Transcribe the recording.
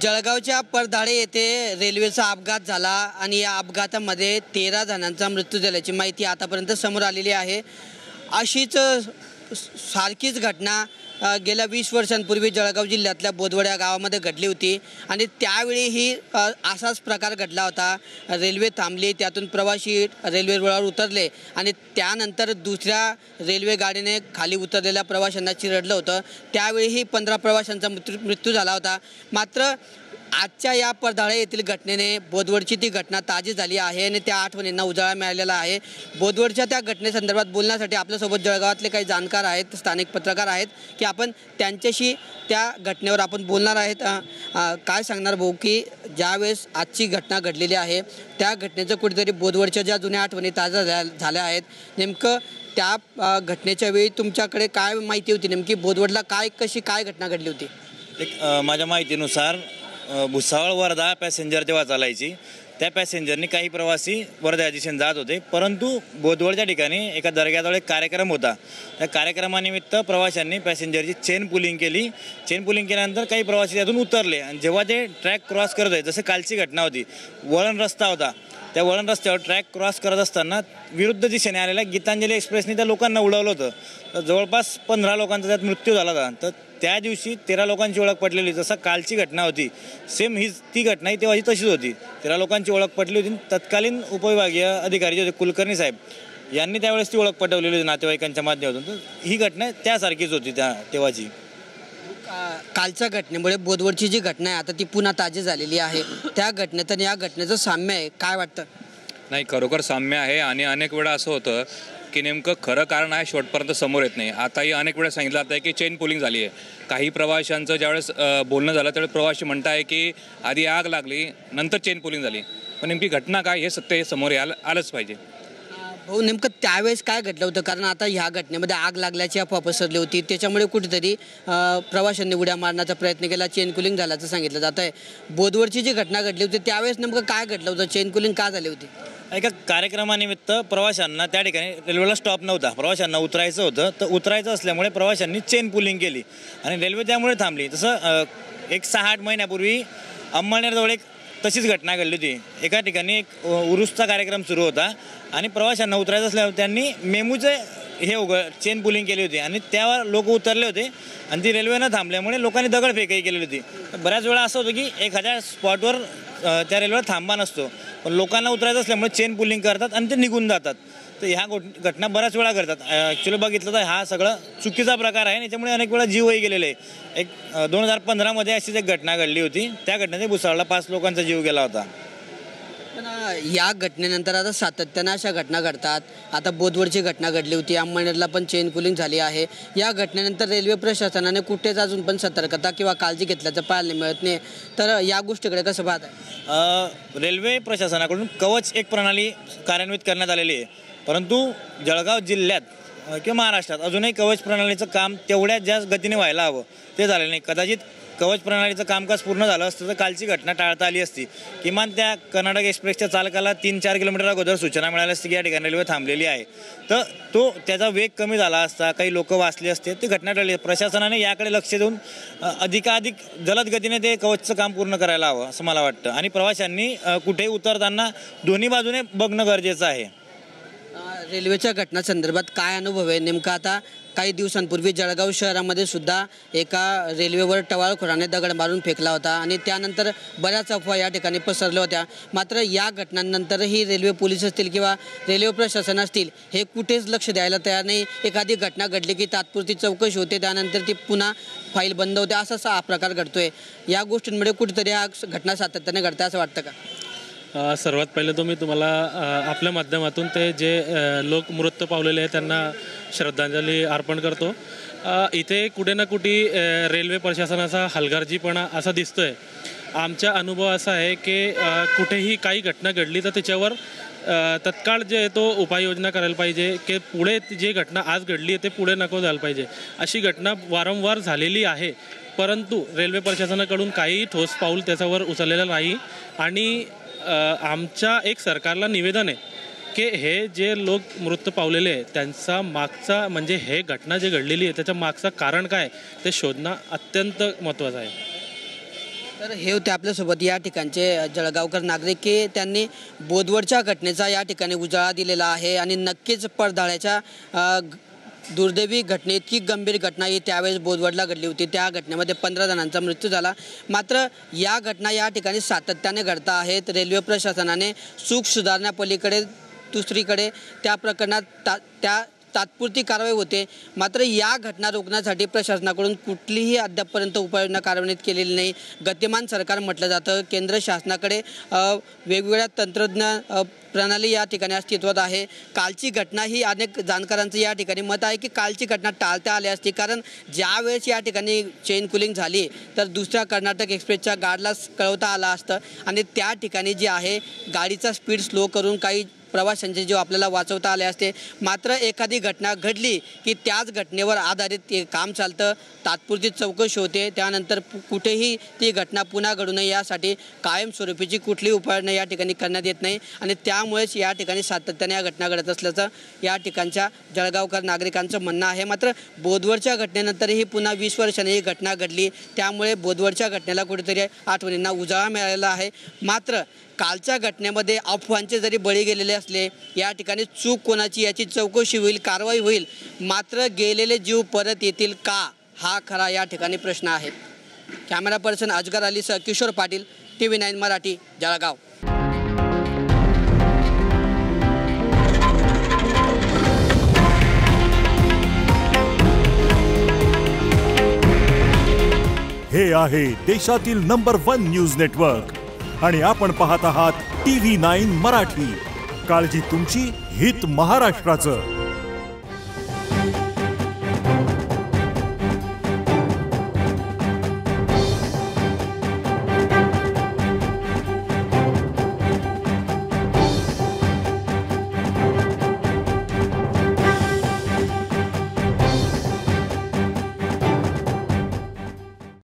जळगावच्या परधाडे येथे रेल्वेचा अपघात झाला आणि या अपघातामध्ये 13 जणांचा मृत्यू झाल्याची माहिती आतापर्यंत समोर आलेली आहे। अशीच सारखीच घटना गेल्या 20 वर्षांपूर्वी जळगाव जिल्ह्यातल्या बोदवड या गावामध्ये घडली होती आणि त्यावेळीही असाच प्रकार घडला होता। रेल्वे थांबली, त्यातून प्रवासी रेल्वे रुळावर उतरले आणि त्यानंतर दुसऱ्या रेल्वे गाडीने खाली उतरलेल्या प्रवाशांना चिरडलं होतं। त्यावेळीही 15 प्रवाशांचा मृत्यू झाला होता। मात्र आजच्या या परधाडे येथील घटनेने बोदवडची ती घटना ताजी झाली आहे आणि त्या आठवणींना उजाळा मिळालेला आहे। बोदवडच्या त्या घटनेसंदर्भात बोलण्यासाठी आपल्यासोबत जळगावातले काही जाणकार आहेत, स्थानिक पत्रकार आहेत की आपण त्यांच्याशी त्या घटनेवर आपण बोलणार आहेत। काय सांगणार भाऊ की ज्यावेळेस आजची घटना घडलेली आहे त्या घटनेचं कुठेतरी बोदवडच्या ज्या जुन्या आठवणी ताज्या झाल्या आहेत, नेमकं त्या घटनेच्या वेळी तुमच्याकडे काय माहिती होती? नेमकी बोदवडला काय घटना घडली होती? माझ्या माहितीनुसार भुसावळ वर्धा पॅसेंजर जेव्हा चालायची त्या पॅसेंजरनी काही प्रवासी वर्धा दिशेने जात होते, परंतु बोदवडच्या ठिकाणी एका दर्ग्याजवळ एक कार्यक्रम होता। त्या कार्यक्रमानिमित्त प्रवाशांनी पॅसेंजरची चेन पुलिंग केली। चेन पुलिंग केल्यानंतर काही प्रवासी त्यातून उतरले आणि जेव्हा ते ट्रॅक क्रॉस करत होते, जसं कालची घटना होती, वळण रस्ता होता, त्या वळण रस्त्यावर ट्रॅक क्रॉस करत असताना विरुद्ध दिशेने आलेल्या गीतांजली एक्सप्रेसने त्या लोकांना उडवलं होतं। तर जवळपास 15 लोकांचा त्यात मृत्यू झाला होता। तर त्या दिवशी 13 लोकांची ओळख पटलेली, जसं कालची घटना होती सेम ती घटना ही तेव्हाची तशीच होती। 13 लोकांची ओळख पटली होती। तत्कालीन उपविभागीय अधिकारी जे होते कुलकर्णी साहेब यांनी त्यावेळेस ती ओळख पटवलेली होती नातेवाईकांच्या माध्यमातून। तर ही घटना त्या सारखीच होती तेव्हाची। कालच्या घटनेमुळे बोदवडची जी घटना आहे आता ती पुन्हा ताजी झालेली आहे, त्या घटनेत आणि या घटनेचं साम्य आहे, काय वाटतं? नाही, खरोखर साम्य आहे आणि अनेक वेळा असं होतं की नेमकं खरं कारण आहे शेवटपर्यंत समोर येत नाही। आताही अनेक वेळा सांगितलं जातं की चेन पुलिंग झाली आहे। काही प्रवाशांचं ज्यावेळेस बोलणं झालं त्यावेळेस प्रवासी म्हणत आहे की आधी आग लागली नंतर चेन पुलिंग झाली, पण नेमकी घटना काय हे सत्य हे समोर आलंच पाहिजे। भाऊ, नेमकं त्यावेळेस काय घडलं होतं? कारण आता ह्या घटनेमध्ये आग लागल्याची अफवा पसरली होती, त्याच्यामुळे कुठेतरी प्रवाशांनी उड्या मारण्याचा प्रयत्न केला, चेन कुलिंग झाल्याचं सांगितलं जात आहे। बोदवडची जी घटना घडली होती त्यावेळेस नेमकं काय घडलं होतं? चेन कुलिंग का झाली होती? एका कार्यक्रमानिमित्त प्रवाशांना त्या ठिकाणी रेल्वेला स्टॉप नव्हता, प्रवाशांना उतरायचं होतं। तर उतरायचं असल्यामुळे प्रवाशांनी चेन पुलिंग केली आणि रेल्वे त्यामुळे थांबली। तसं एक 6-8 महिन्यापूर्वी अंमळनेरजवळ एक तशीच घटना घडली होती। एका ठिकाणी एक उरुसचा कार्यक्रम सुरू होता आणि प्रवाशांना उतरायचं असल्यावर त्यांनी मेमूचे चेन पुलिंग केली होती आणि त्यावर लोक उतरले होते आणि ती रेल्वे न थांबल्यामुळे लोकांनी दगडफेकही केलेली होती। बऱ्याच वेळा असं होतं की एखाद्या स्पॉटवर त्या रेल्वेला थांबा नसतो, पण लोकांना उतरायचं असल्यामुळे चेन पुलिंग करतात आणि ते निघून जातात। तर ह्या घटना बऱ्याच वेळा घडतात। ॲक्च्युली बघितलं तर हा सगळं चुकीचा प्रकार आहे, याच्यामुळे अनेक वेळा जीवही गेलेले आहे। एक 2015मध्ये अशीच एक घटना घडली होती, त्या घटनेने भुसावळला 5 लोकांचा जीव गेला होता। पण या घटनेनंतर आता सातत्यानं अशा घटना घडतात। आता बोदवडची घटना घडली होती, अंमळनेरला पण चेन पुलिंग झाली आहे। या घटनेनंतर रेल्वे प्रशासनाने कुठेच अजून पण सतर्कता किंवा काळजी घेतल्याचं पाहायला मिळत नाही, तर या गोष्टीकडे कसं पाहत आहे? रेल्वे प्रशासनाकडून कवच एक प्रणाली कार्यान्वित करण्यात आलेली आहे, परंतु जळगाव जिल्ह्यात किंवा महाराष्ट्रात अजूनही कवच प्रणालीचं काम तेवढ्याच जास्त गतीने व्हायला हवं, ते झालेलं नाही। कदाचित कवच प्रणालीचं कामकाज पूर्ण झालं असतं तर कालची घटना टाळता आली असती। किमान त्या कर्नाटक एक्सप्रेसच्या चालकाला 3-4 किलोमीटर अगोदर सूचना मिळाली असती की या ठिकाणी रेल्वे थांबलेली आहे, तर त्याचा वेग कमी झाला असता, काही लोक वाचले असते, ती घटना टळली। प्रशासनाने याकडे लक्ष देऊन अधिकाधिक जलद गतीने ते कवचचं काम पूर्ण करायला हवं असं मला वाटतं आणि प्रवाशांनी कुठेही उतरताना दोन्ही बाजूने बघणं गरजेचं आहे। रेल्वेच्या घटनासंदर्भात काय अनुभव आहे? नेमका आता काही दिवसांपूर्वी जळगाव शहरामध्ये सुद्धा एका रेल्वेवर टवाळखोराने दगड मारून फेकला होता आणि त्यानंतर बऱ्याच अफवा या ठिकाणी पसरल्या होत्या। मात्र या घटनांनंतरही रेल्वे पोलीस असतील किंवा रेल्वे प्रशासन असतील हे कुठेच लक्ष द्यायला तयार नाही। एखादी घटना घडली की तात्पुरती चौकशी होते, त्यानंतर ती पुन्हा फाईल बंद होते, असा हा प्रकार घडतोय। या गोष्टींमुळे कुठेतरी हा घटना सातत्याने घडते असं वाटतं का? सर्वात पहिले तो मी तुम्हाला आपल्या माध्यमातून ते जे लोक मृत्यू पावलेले आहेत त्यांना श्रद्धांजली अर्पण करतो। इथे कुठे ना कुठे रेल्वे प्रशासनाचा हलगर्जीपणा असा दिसतोय। आमचा अनुभव असा आहे की कुठेही काही घटना घडली तर त्याच्यावर तत्काळ जे तो उपाययोजना करायला पाहिजे की पुढे जी घटना आज घडली आहे ते पुढे नको झालं पाहिजे। अशी घटना वारंवार झालेली आहे, परंतु रेल्वे प्रशासनाकडून काही ठोस पाऊल त्याच्यावर उचललेलं नाही आणि आमच्या एक सरकारला निवेदन आहे की हे जे लोक मृत्यू पावलेले आहेत त्यांचा मागचा म्हणजे हे घटना जे घडलेली आहे त्याच्या मागचं कारण काय ते शोधणं अत्यंत महत्त्वाचं आहे। तर हे होते आपल्यासोबत या ठिकाणचे जळगावकर नागरिक की त्यांनी बोदवडच्या घटनेचा या ठिकाणी उजाळा दिलेला आहे आणि नक्कीच पडदाळ्याच्या दुर्दैवी घटने इतकी गंभीर घटना ही त्यावेळेस बोदवडला घडली होती. त्या घटनेमध्ये 15 जणांचा मृत्यू झाला. मात्र या घटना या ठिकाणी सातत्याने घडत आहेत. रेल्वे प्रशासनाने चूक सुधारण्यापलीकडे दुसरीकडे त्या प्रकरणात तात्पुरती कारवाई होते. मात्र या घटना रोखण्यासाठी प्रशासनाकडून कुठलीही अद्यापपर्यंत उपाययोजना कार्यान्वित केलेली नाही. गतिमान सरकार म्हटलं जातं. केंद्र शासनाकडे वेगवेगळ्या तंत्रज्ञान प्रणाली या ठिकाणी अस्तित्वात आहे. कालची घटना ही अनेक जाणकारांचं या ठिकाणी मत आहे की कालची घटना टाळता आली असती, कारण ज्यावेळेस या ठिकाणी चेन कुलिंग झाली तर दुसऱ्या कर्नाटक एक्सप्रेसच्या गार्डला कळवता आलं असतं आणि त्या ठिकाणी जे आहे गाडीचा स्पीड स्लो करून काही प्रवाशांचे जीव आपल्याला वाचवता आले असते. मात्र एखादी घटना घडली की त्याच घटनेवर आधारित ते काम चालतं, तात्पुरती चौकशी होते, त्यानंतर कुठेही ती घटना पुन्हा घडू नये यासाठी कायमस्वरूपीची कुठलीही उपाययोजना या ठिकाणी करण्यात येत नाही आणि त्यामुळेच या ठिकाणी सातत्याने या घटना घडत असल्याचं या ठिकाणच्या जळगावकर नागरिकांचं म्हणणं आहे. मात्र बोदवडच्या घटनेनंतरही पुन्हा 20 वर्षांनी ही घटना घडली, त्यामुळे बोदवडच्या घटनेला कुठेतरी आठवणींना उजाळा मिळालेला आहे. मात्र कालच्या घटनेमध्ये अफवांचे जरी बळी गेलेले असले, या ठिकाणी चूक कोणाची याची चौकशी होईल, कारवाई होईल, मात्र गेलेले जीव परत येतील का, हा खरा या ठिकाणी प्रश्न आहे. कॅमेरा पर्सन अजगर अलीसह किशोर पाटील, TV9 मराठी, जळगाव. हे आहे देशातील नंबर 1 न्यूज नेटवर्क आणि आपण पाहत आहात TV9 मराठी. काळजी तुमची, हित महाराष्ट्राचं.